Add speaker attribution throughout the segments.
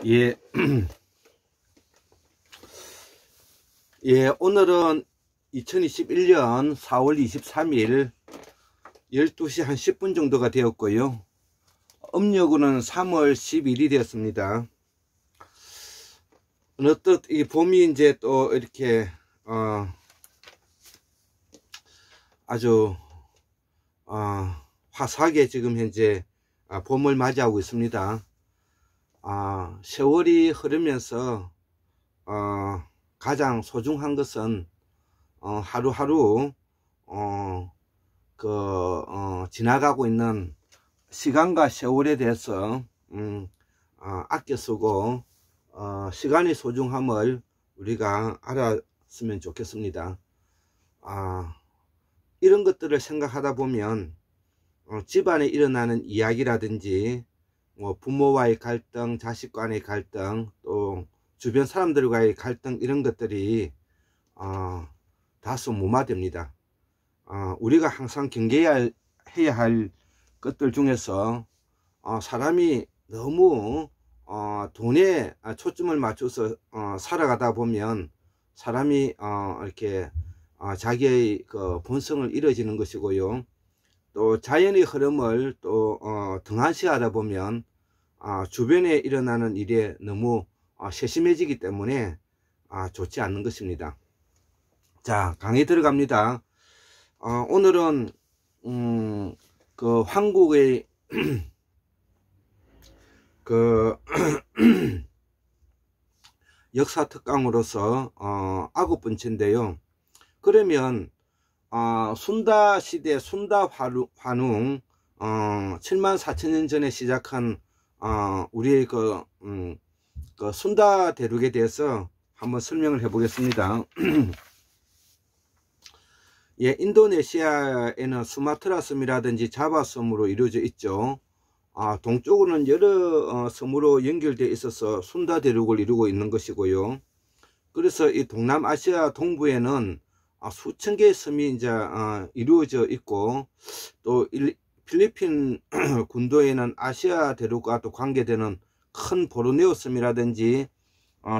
Speaker 1: 예, 예, 오늘은 2021년 4월 23일 12시 한 10분 정도가 되었고요. 음력으로는 3월 10일이 되었습니다. 어느덧 이 봄이 이제 또 이렇게 아주 화사하게 지금 현재 봄을 맞이하고 있습니다. 세월이 흐르면서 가장 소중한 것은 하루하루 지나가고 있는 시간과 세월에 대해서 아껴 쓰고 시간의 소중함을 우리가 알았으면 좋겠습니다. 이런 것들을 생각하다 보면 집안에 일어나는 이야기라든지 부모와의 갈등, 자식 간의 갈등, 또 주변 사람들과의 갈등, 이런 것들이 다소 무마됩니다. 우리가 항상 경계해야 할 것들 중에서 사람이 너무 돈에 초점을 맞춰서 살아가다 보면 사람이 이렇게 자기의 그 본성을 잃어지는 것이고요. 또 자연의 흐름을 또 등한시하다 보면 주변에 일어나는 일에 너무 세심해지기 때문에 좋지 않는 것입니다. 자, 강의 들어갑니다. 오늘은 그 한국의 그 역사 특강으로서 9번째인데요. 그러면 순다 시대, 순다 환웅 74,000년 전에 시작한 우리의 그 순다 대륙에 대해서 한번 설명을 해 보겠습니다. 예, 인도네시아에는 수마트라 섬이라든지 자바 섬으로 이루어져 있죠. 동쪽으로는 여러 섬으로 연결되어 있어서 순다 대륙을 이루고 있는 것이고요. 그래서 이 동남아시아 동부에는 수천 개의 섬이 이제 이루어져 있고, 또 필리핀 군도에는 아시아 대륙과 또 관계되는 큰 보르네오 섬이라든지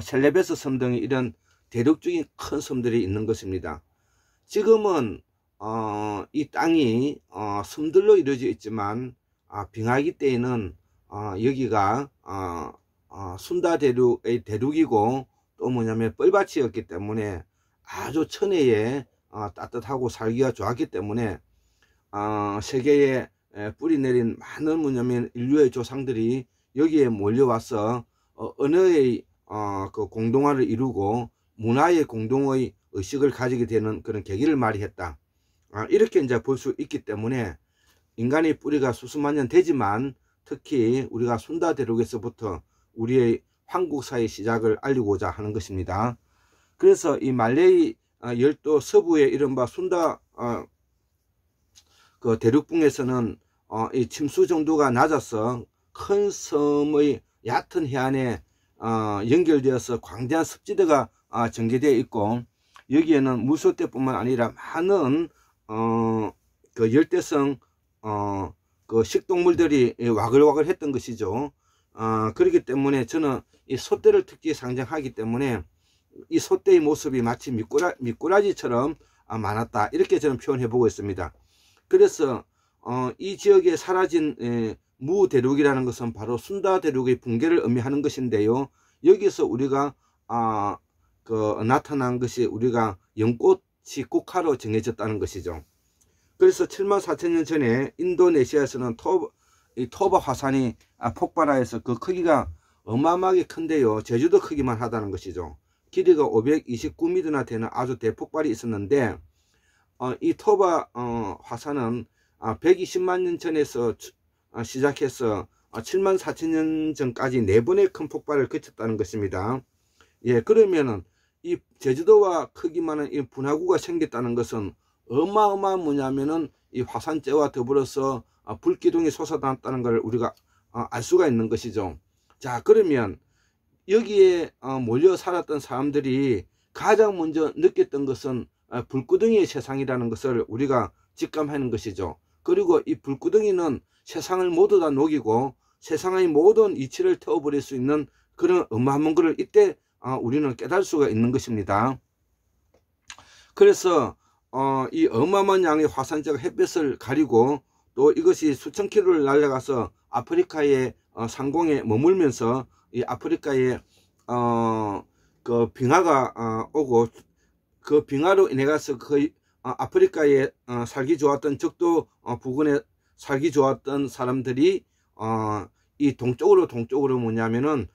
Speaker 1: 셀레베스 섬 등의 이런 대륙적인 큰 섬들이 있는 것입니다. 지금은 이 땅이 섬들로 이루어져 있지만 빙하기 때에는 여기가 순다 대륙의 대륙이고, 또 뭐냐면 뻘밭이었기 때문에 아주 천혜에 따뜻하고 살기가 좋았기 때문에 세계에 뿌리 내린 많은 뭐냐면 인류의 조상들이 여기에 몰려와서 언어의 그 공동화를 이루고 문화의 공동의 의식을 가지게 되는 그런 계기를 마련했다. 이렇게 이제 볼 수 있기 때문에 인간의 뿌리가 수수만 년 되지만 특히 우리가 순다 대륙에서부터 우리의 한국사의 시작을 알리고자 하는 것입니다. 그래서 이 말레이 열도 서부의 이른바 순다 그 대륙붕에서는 이 침수 정도가 낮아서 큰 섬의 얕은 해안에 연결되어서 광대한 습지대가 전개되어 있고, 여기에는 무소떼뿐만 아니라 많은 그 열대성 그 식동물들이 와글와글 했던 것이죠. 그렇기 때문에 저는 이 소떼를 특히 상징하기 때문에 이 소떼의 모습이 마치 미꾸라지처럼 많았다, 이렇게 저는 표현해 보고 있습니다. 그래서 이 지역에 사라진 무대륙이라는 것은 바로 순다 대륙의 붕괴를 의미하는 것인데요. 여기서 우리가 나타난 것이 우리가 연꽃이 국화로 정해졌다는 것이죠. 그래서 74,000년 전에 인도네시아에서는 토바 화산이 폭발하여서 그 크기가 어마어마하게 큰데요, 제주도 크기만 하다는 것이죠. 길이가 529m나 되는 아주 대폭발이 있었는데, 이 토바 화산은 120만 년 전에서 시작해서 74,000년 전까지 4번의 큰 폭발을 거쳤다는 것입니다. 예, 그러면은 이 제주도와 크기만한 이 분화구가 생겼다는 것은 어마어마한 뭐냐면은 이 화산재와 더불어서 불기둥이 솟아났다는 걸 우리가 알 수가 있는 것이죠. 자, 그러면 여기에 몰려 살았던 사람들이 가장 먼저 느꼈던 것은 불구덩이의 세상이라는 것을 우리가 직감하는 것이죠. 그리고 이 불구덩이는 세상을 모두 다 녹이고 세상의 모든 이치를 태워버릴 수 있는 그런 어마어마한 것을 이때 우리는 깨달을 수가 있는 것입니다. 그래서 이 어마어마한 양의 화산재가 햇볕을 가리고 또 이것이 수천 킬로를 날아가서 아프리카의 상공에 머물면서 이 아프리카에 그 빙하가 오고 그 빙하로 인해 가서 거의 아프리카에 살기 좋았던 적도 부근에 살기 좋았던 사람들이 이 동쪽으로 뭐냐면은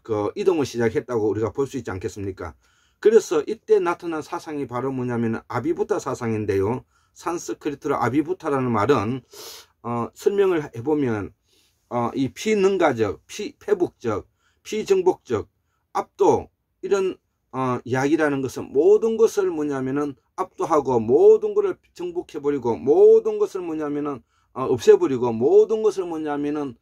Speaker 1: 그 이동을 시작했다고 우리가 볼 수 있지 않겠습니까? 그래서 이때 나타난 사상이 바로 뭐냐면 아비부타 사상인데요. 산스크리트로 아비부타라는 말은 설명을 해보면 이 피능가적, 피회복적, 피정복적, 압도 이런 이야기라는 것은 모든 것을 뭐냐면은 압도하고 모든 것을 정복해버리고 모든 것을 뭐냐면은 없애버리고 모든 것을 뭐냐면은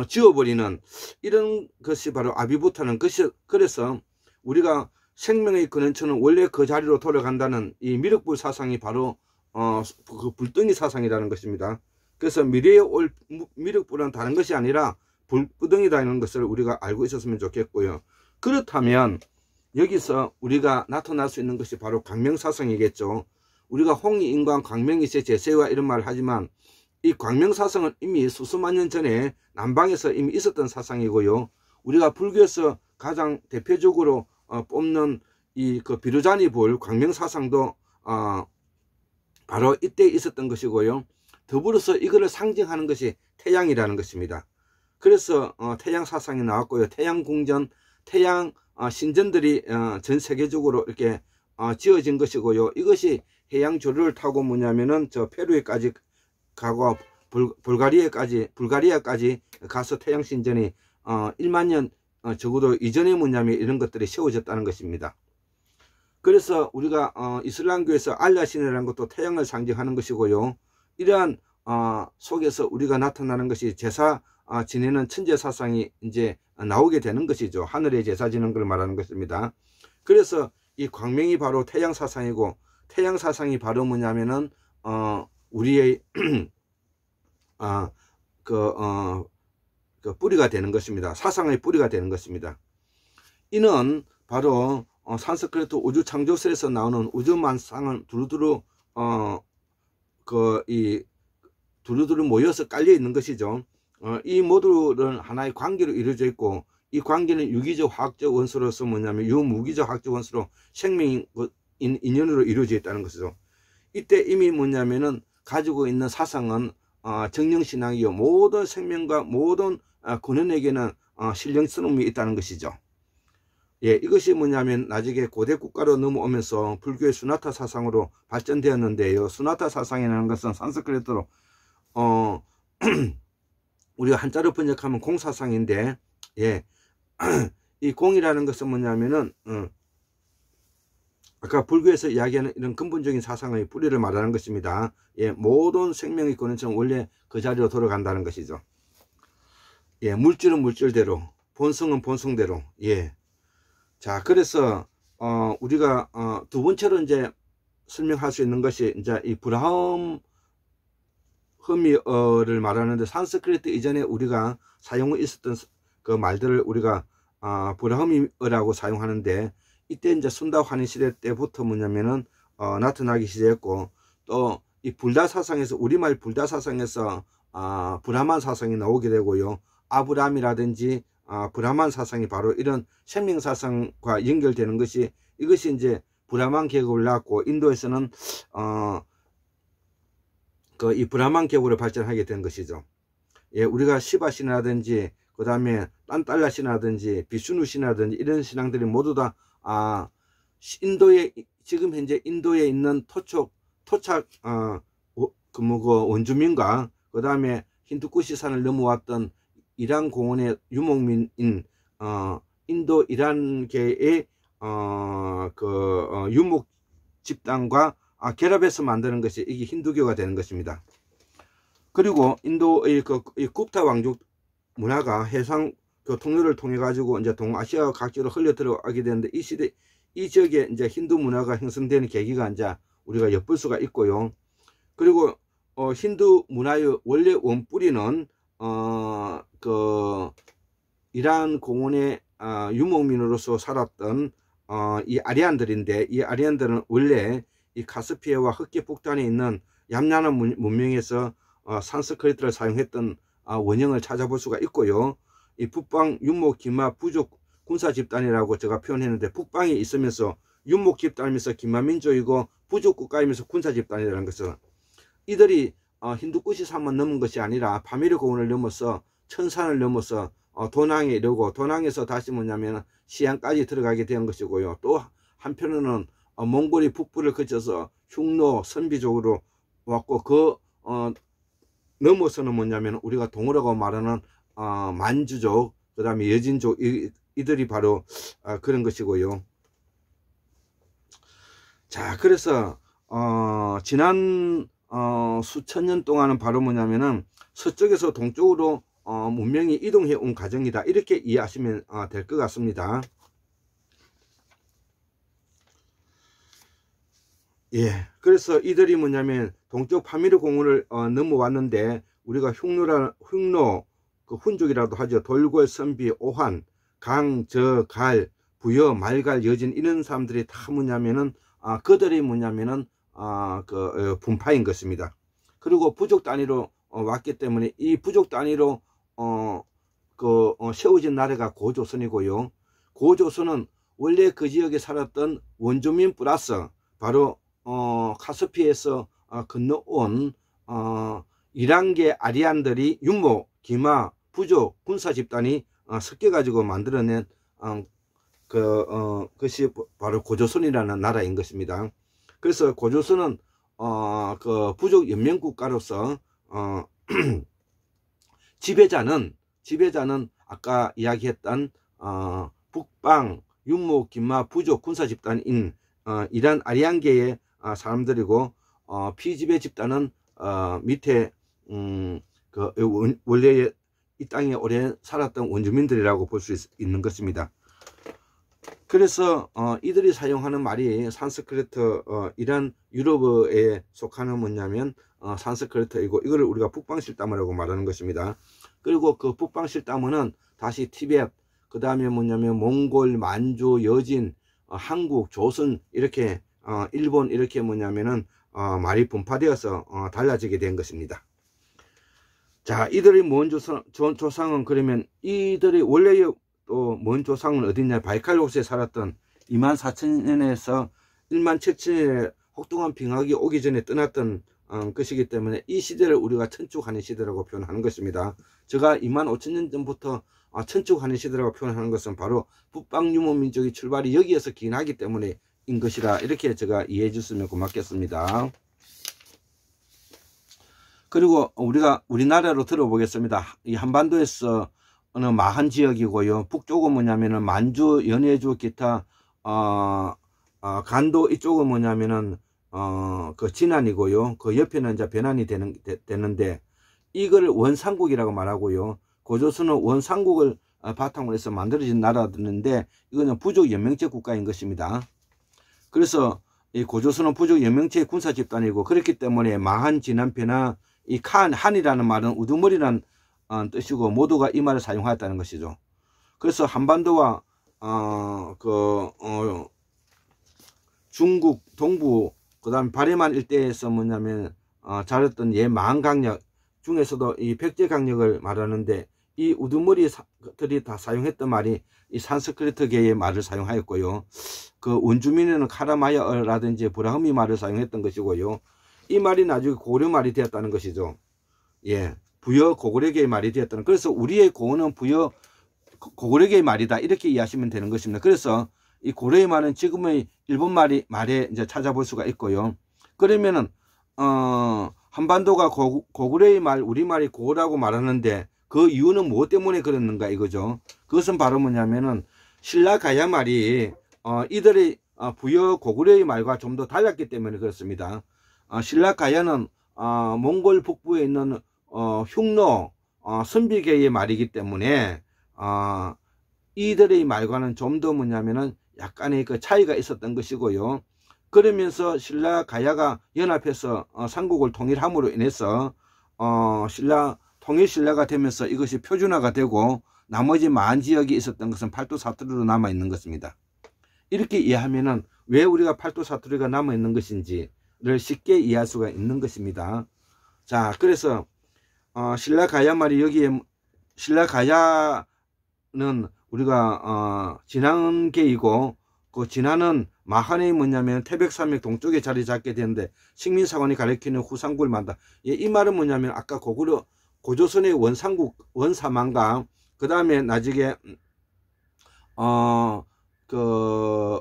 Speaker 1: 지워버리는 이런 것이 바로 아비부타는 것이. 그래서 우리가 생명의 근원처는 원래 그 자리로 돌아간다는 이 미륵불 사상이 바로 그 불덩이 사상이라는 것입니다. 그래서 미래에 올 미륵불은 다른 것이 아니라 불구덩이라는 것을 우리가 알고 있었으면 좋겠고요. 그렇다면 여기서 우리가 나타날 수 있는 것이 바로 광명사상이겠죠. 우리가 홍익인광 광명이세 제세와 이런 말을 하지만 이 광명사상은 이미 수수만 년 전에 남방에서 이미 있었던 사상이고요. 우리가 불교에서 가장 대표적으로 뽑는 이 그 비루자니불 광명사상도 바로 이때 있었던 것이고요. 더불어서 이거를 상징하는 것이 태양이라는 것입니다. 그래서 태양사상이 나왔고요. 태양궁전, 태양 신전들이 전 세계적으로 이렇게 지어진 것이고요. 이것이 해양조류를 타고 뭐냐면은 저 페루에까지 가고 불가리아까지 가서 태양신전이 1만 년 적어도 이전에 뭐냐면 이런 것들이 세워졌다는 것입니다. 그래서 우리가 이슬람교에서 알라신이라는 것도 태양을 상징하는 것이고요. 이러한 속에서 우리가 나타나는 것이 제사 지내는 천재 사상이 이제 나오게 되는 것이죠. 하늘의 제사 지는 걸 말하는 것입니다. 그래서 이 광명이 바로 태양 사상이고, 태양 사상이 바로 뭐냐면은 우리의 그 뿌리가 되는 것입니다. 사상의 뿌리가 되는 것입니다. 이는 바로 산스크리트 우주 창조설에서 나오는 우주만상을 두루두루 두루두루 모여서 깔려 있는 것이죠. 이 모두는 하나의 관계로 이루어져 있고, 이 관계는 유기적 화학적 원소로서 뭐냐면 유무기적 화학적 원소로 생명 인연으로 이루어져 있다는 것이죠. 이때 이미 뭐냐면은 가지고 있는 사상은 정령신앙이요, 모든 생명과 모든 근원에게는 신령스러움이 있다는 것이죠. 예, 이것이 뭐냐면 나중에 고대 국가로 넘어오면서 불교의 수나타 사상으로 발전되었는데요. 수나타 사상이라는 것은 산스크리트로 우리가 한자로 번역하면 공사상인데, 예, 이 공이라는 것은 뭐냐면은 아까 불교에서 이야기하는 이런 근본적인 사상의 뿌리를 말하는 것입니다. 예, 모든 생명의 근원처럼 원래 그 자리로 돌아간다는 것이죠. 예, 물질은 물질대로, 본성은 본성대로. 예. 자, 그래서 우리가 두 번째로 이제 설명할 수 있는 것이 이제 이 브라흠 흠이어를 말하는데, 산스크리트 이전에 우리가 사용해 있었던 그 말들을 우리가 브라흠이어라고 사용하는데, 이때 이제 순다 환희 시대 때부터 뭐냐면은 나타나기 시작했고, 또 이 불다 사상에서, 우리말 불다 사상에서 브라만 사상이 나오게 되고요. 아브람이라든지 브라만 사상이 바로 이런 생명 사상과 연결되는 것이, 이것이 이제 브라만 계급을 낳았고, 인도에서는 이 브라만 계급으로 발전하게 된 것이죠. 예, 우리가 시바 신이라든지 그 다음에 딴달라 신이라든지 비슈누 신이라든지 이런 신앙들이 모두 다 인도에, 지금 현재 인도에 있는 토착 원주민과 그 다음에 힌두쿠시산을 넘어왔던 이란 공원의 유목민인 인도 이란계의 유목 집단과 결합해서 만드는 것이 이게 힌두교가 되는 것입니다. 그리고 인도의 이 굽타 왕족 문화가 해상 통로를 통해 가지고 이제 동아시아 각지로 흘려 들어가게 되는데, 이 시대 이 지역에 이제 힌두 문화가 형성되는 계기가 이제 우리가 엿볼 수가 있고요. 그리고 힌두 문화의 원래 원뿌리는 이러한 공원의 유목민으로서 살았던 이 아리안들인데, 이 아리안들은 원래 이 카스피해와 흑계 북단에 있는 얌얌한 문명에서 산스크리트를 사용했던 원형을 찾아볼 수가 있고요. 이 북방 윤목 기마 부족 군사 집단이라고 제가 표현했는데, 북방에 있으면서 윤목 집단이면서 기마 민족이고 부족 국가이면서 군사 집단이라는 것은, 이들이 힌두쿠시 산만 넘은 것이 아니라 파미르 고원을 넘어서 천산을 넘어서 도낭에 이르고, 도낭에서 다시 뭐냐면 시안까지 들어가게 된 것이고요. 또 한편으로는 몽골이 북부를 거쳐서 흉노 선비 쪽으로 왔고, 그 넘어서는 뭐냐면 우리가 동어라고 말하는 만주족, 그 다음에 여진족, 이들이 바로 그런 것이고요. 자, 그래서 지난 수천 년 동안은 바로 뭐냐면은 서쪽에서 동쪽으로 문명이 이동해 온 과정이다, 이렇게 이해하시면 될 것 같습니다. 예, 그래서 이들이 뭐냐면 동쪽 파미르 공원을 넘어왔는데, 우리가 흉노 그 훈족이라도 하죠. 돌궐, 선비, 오한, 강, 저, 갈, 부여, 말갈, 여진, 이런 사람들이 다 뭐냐면은 그들이 뭐냐면은 분파인 것입니다. 그리고 부족 단위로 왔기 때문에 이 부족 단위로 세워진 나라가 고조선이고요. 고조선은 원래 그 지역에 살았던 원주민 플러스 바로 카스피에서 건너온 11개 아리안들이 윤목, 기마, 부족, 군사 집단이 섞여 가지고 만들어낸 것이 바로 고조선이라는 나라인 것입니다. 그래서 고조선은 그 부족 연맹 국가로서 지배자는 아까 이야기했던 북방 윤목, 기마, 부족, 군사 집단인 이란 아리안계의 사람들이고, 피지배 집단은 밑에 원래 이 땅에 오래 살았던 원주민들이라고 볼 수 있는 것입니다. 그래서 이들이 사용하는 말이 산스크리트, 이란 유럽에 속하는 뭐냐면 산스크리트이고, 이거를 우리가 북방실담어라고 말하는 것입니다. 그리고 그 북방실담어는 다시 티벳, 그 다음에 뭐냐면 몽골, 만주, 여진, 한국, 조선, 이렇게 일본, 이렇게 뭐냐면은 말이 분파되어서 달라지게 된 것입니다. 자, 이들이 먼 조상은, 그러면 이들이 원래 또 먼 조상은 어디냐, 바이칼로스에 살았던 24,000년에서 17,000년에 혹독한 빙하기 오기 전에 떠났던 것이기 때문에 이 시대를 우리가 천축하는 시대라고 표현하는 것입니다. 제가 25,000년 전부터 천축하는 시대라고 표현하는 것은 바로 북방 유목민족의 출발이 여기에서 기인하기 때문에 인 것이라, 이렇게 제가 이해해 주시면 고맙겠습니다. 그리고 우리나라로 들어보겠습니다. 이 한반도에서 어느 마한 지역이고요. 북쪽은 뭐냐면은 만주, 연해주, 기타 간도, 이쪽은 뭐냐면은 그 진안이고요. 그 옆에는 이제 변안이 되는데, 이걸 원상국이라고 말하고요. 고조선은 원상국을 바탕으로 해서 만들어진 나라들인데, 이거는 부족 연맹제 국가인 것입니다. 그래서 이 고조선은 부족 연맹제 군사 집단이고, 그렇기 때문에 마한, 진안, 변안, 이 한이라는 말은 우두머리라는 뜻이고, 모두가 이 말을 사용하였다는 것이죠. 그래서 한반도와 중국 동부, 그 다음에 바레만 일대에서 뭐냐면 자랐던 마한강력 중에서도 이 백제강력을 말하는데, 이 우두머리들이 다 사용했던 말이 이 산스크리트계의 말을 사용하였고요. 그 원주민은 카라마야라든지 브라흐미 말을 사용했던 것이고요. 이 말이 나중에 고려 말이 되었다는 것이죠. 예, 부여 고구려계의 말이 되었다는. 그래서 우리의 고어는 부여 고구려계의 말이다, 이렇게 이해하시면 되는 것입니다. 그래서 이 고려의 말은 지금의 일본 말에 이제 찾아볼 수가 있고요. 그러면은 한반도가 고구려의 말, 우리말이 고라고 말하는데 그 이유는 무엇 때문에 그랬는가 이거죠. 그것은 바로 뭐냐면은 신라 가야 말이 이들의 부여 고구려의 말과 좀 더 달랐기 때문에 그렇습니다. 신라 가야는 몽골 북부에 있는 흉노 선비계의 말이기 때문에 이들의 말과는 좀 더 뭐냐면은 약간의 그 차이가 있었던 것이고요. 그러면서 신라 가야가 연합해서 삼국을 통일함으로 인해서 통일 신라가 되면서 이것이 표준화가 되고, 나머지 마한 지역이 있었던 것은 팔도 사투리로 남아 있는 것입니다. 이렇게 이해하면은 왜 우리가 팔도 사투리가 남아 있는 것인지를 쉽게 이해할 수가 있는 것입니다. 자, 그래서 신라 가야 말이 여기에 신라 가야는 우리가 진앙계이고 그 진안은 마한이 뭐냐면 태백산맥 동쪽에 자리 잡게 되는데 식민사관이 가리키는 후상국을 만다. 예, 이 말은 뭐냐면 아까 고조선의 원사만과 그 다음에 나중에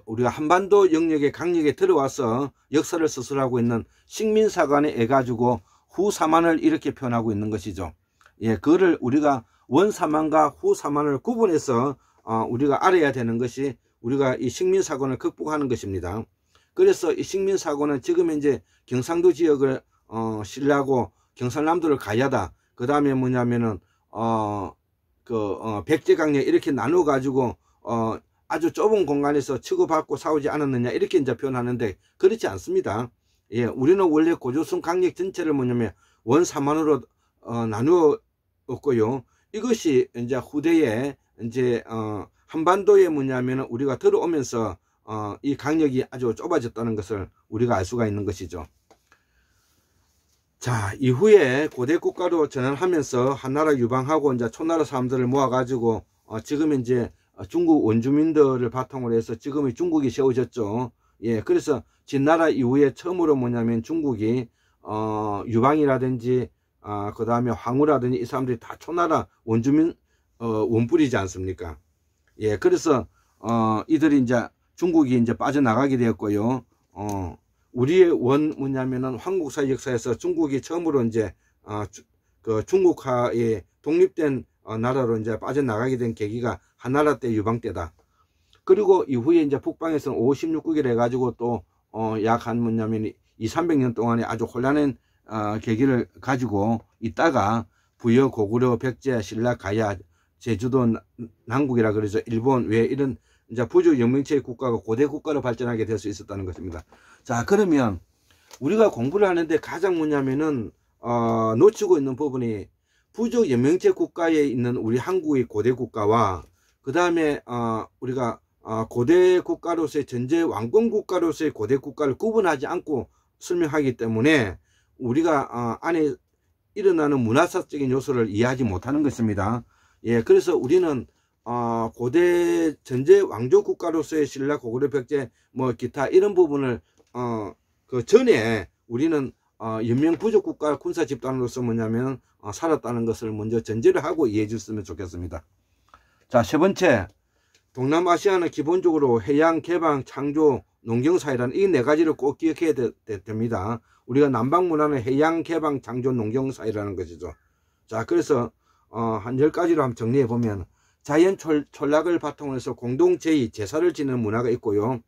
Speaker 1: 우리가 한반도 영역의 강력에 들어와서 역사를 서술하고 있는 식민사관에 애 가지고 후사만을 이렇게 표현하고 있는 것이죠. 예, 그거를 우리가 원사만과 후사만을 구분해서 우리가 알아야 되는 것이 우리가 이 식민사관을 극복하는 것입니다. 그래서 이 식민사관은 지금 이제 경상도 지역을 신라고 경상남도를 가야다. 그 다음에 뭐냐면은 백제강력 이렇게 나눠 가지고 아주 좁은 공간에서 치고받고 싸우지 않았느냐 이렇게 이제 표현하는데 그렇지 않습니다. 예, 우리는 원래 고조선 강력 전체를 뭐냐면 원사만으로 나누었고요. 이것이 이제 후대에 이제 한반도에 뭐냐면 우리가 들어오면서 이 강력이 아주 좁아졌다는 것을 우리가 알 수가 있는 것이죠. 자, 이후에 고대 국가로 전환하면서 한나라 유방하고 이제 초나라 사람들을 모아가지고 지금 이제 중국 원주민들을 바탕으로 해서 지금의 중국이 세워졌죠. 예, 그래서 진나라 이후에 처음으로 뭐냐면 중국이 유방이라든지 그 다음에 황후라든지 이 사람들이 다 초나라 원주민 원뿔이지 않습니까? 예, 그래서 이들이 이제 중국이 이제 빠져나가게 되었고요. 우리의 원 뭐냐면은 한국사 역사에서 중국이 처음으로 이제 그 중국화에 독립된 나라로 이제 빠져나가게 된 계기가 한나라 때 유방 때다. 그리고 이후에 이제 북방에서는 56국을 해가지고 또 약 한 뭐냐면 200~300년 동안에 아주 혼란한 계기를 가지고 있다가 부여, 고구려, 백제, 신라, 가야, 제주도, 남국이라 그러죠. 일본 왜 이런 이제 부주 영명체의 국가가 고대 국가로 발전하게 될 수 있었다는 것입니다. 자, 그러면 우리가 공부를 하는데 가장 뭐냐면은 놓치고 있는 부분이 부족 연명체 국가에 있는 우리 한국의 고대 국가와 그 다음에 우리가 고대 국가로서의 전제 왕권 국가로서의 고대 국가를 구분하지 않고 설명하기 때문에 우리가 안에 일어나는 문화사적인 요소를 이해하지 못하는 것입니다. 예, 그래서 우리는 고대 전제 왕조 국가로서의 신라, 고구려, 백제 뭐 기타 이런 부분을 그 전에 우리는 연명 부족 국가 군사 집단으로서 뭐냐면 살았다는 것을 먼저 전제를 하고 이해해 줬으면 좋겠습니다. 자, 세 번째, 동남아시아는 기본적으로 해양, 개방, 창조, 농경 사회라는 이 네 가지를 꼭 기억해야 됩니다. 우리가 남방 문화는 해양, 개방, 창조, 농경 사회라는 것이죠. 자, 그래서 한 10가지로 한번 정리해 보면 자연 촌락을 바탕으로 해서 공동체의 제사를 지내는 문화가 있고요.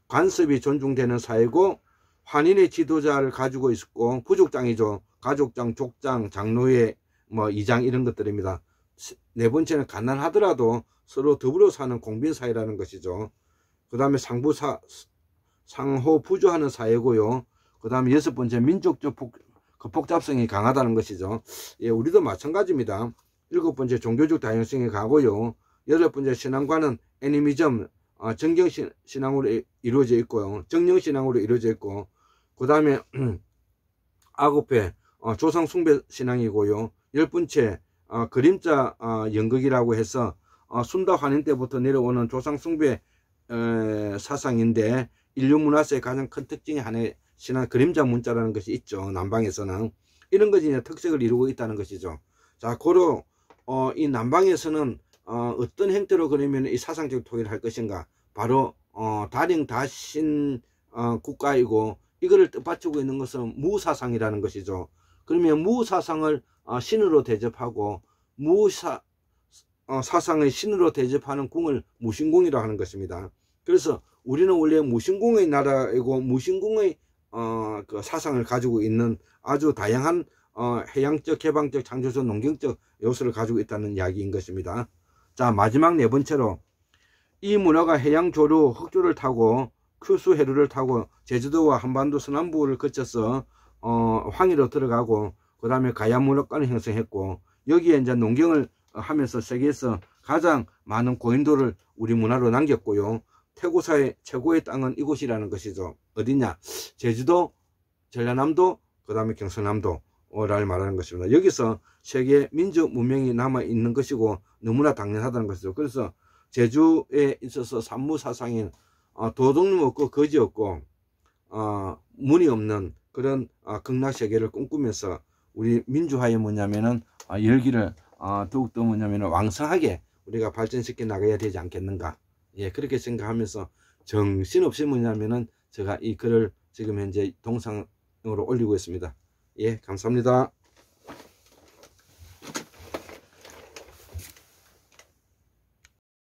Speaker 1: 관습이 존중되는 사회고 환인의 지도자를 가지고 있었고 부족장이죠. 가족장, 족장, 장로회, 뭐 이장 이런 것들입니다. 네 번째는 가난하더라도 서로 더불어 사는 공빈사회라는 것이죠. 그 다음에 상호 부조하는 사회고요. 그 다음에 여섯 번째 민족적 복잡성이 강하다는 것이죠. 예, 우리도 마찬가지입니다. 일곱 번째 종교적 다양성이 강하고요. 여덟 번째 신앙과는 애니미즘, 정경신앙으로 이루어져 있고요. 정령신앙으로 이루어져 있고 그 다음에 아홉회 조상숭배 신앙이고요. 열 번째 그림자 연극이라고 해서 순다 환인 때부터 내려오는 조상숭배 사상인데 인류 문화사의 가장 큰 특징이 하나의 신앙 그림자 문자라는 것이 있죠. 남방에서는 이런 것이 이제 특색을 이루고 있다는 것이죠. 자, 고로 이 남방에서는 어떤 형태로 그러면 이 사상적 통일을 할 것인가? 바로 다령 다신 국가이고 이거를 뜻받치고 있는 것은 무사상이라는 것이죠. 그러면 무사상을 신으로 대접하고 사상의 신으로 대접하는 궁을 무신궁이라고 하는 것입니다. 그래서 우리는 원래 무신궁의 나라이고 무신궁의 그 사상을 가지고 있는 아주 다양한 해양적, 개방적, 창조적, 농경적 요소를 가지고 있다는 이야기인 것입니다. 자, 마지막 네 번째로 이 문화가 해양 조류, 흑조를 타고 큐수 해류를 타고 제주도와 한반도 서남부를 거쳐서 황해로 들어가고 그 다음에 가야문화권을 형성했고 여기에 이제 농경을 하면서 세계에서 가장 많은 고인돌을 우리 문화로 남겼고요. 태고사의 최고의 땅은 이곳이라는 것이죠. 어디냐? 제주도, 전라남도, 그 다음에 경상남도를 말하는 것입니다. 여기서 세계 민족 문명이 남아있는 것이고 너무나 당연하다는 것이죠. 그래서 제주에 있어서 산무사상인 도둑놈 없고 거지 없고 문이 없는 그런 극락세계를 꿈꾸면서 우리 민주화에 뭐냐면은 열기를 더욱더 뭐냐면은 왕성하게 우리가 발전시켜 나가야 되지 않겠는가. 예, 그렇게 생각하면서 정신없이 뭐냐면은 제가 이 글을 지금 현재 동상으로 올리고 있습니다. 예, 감사합니다.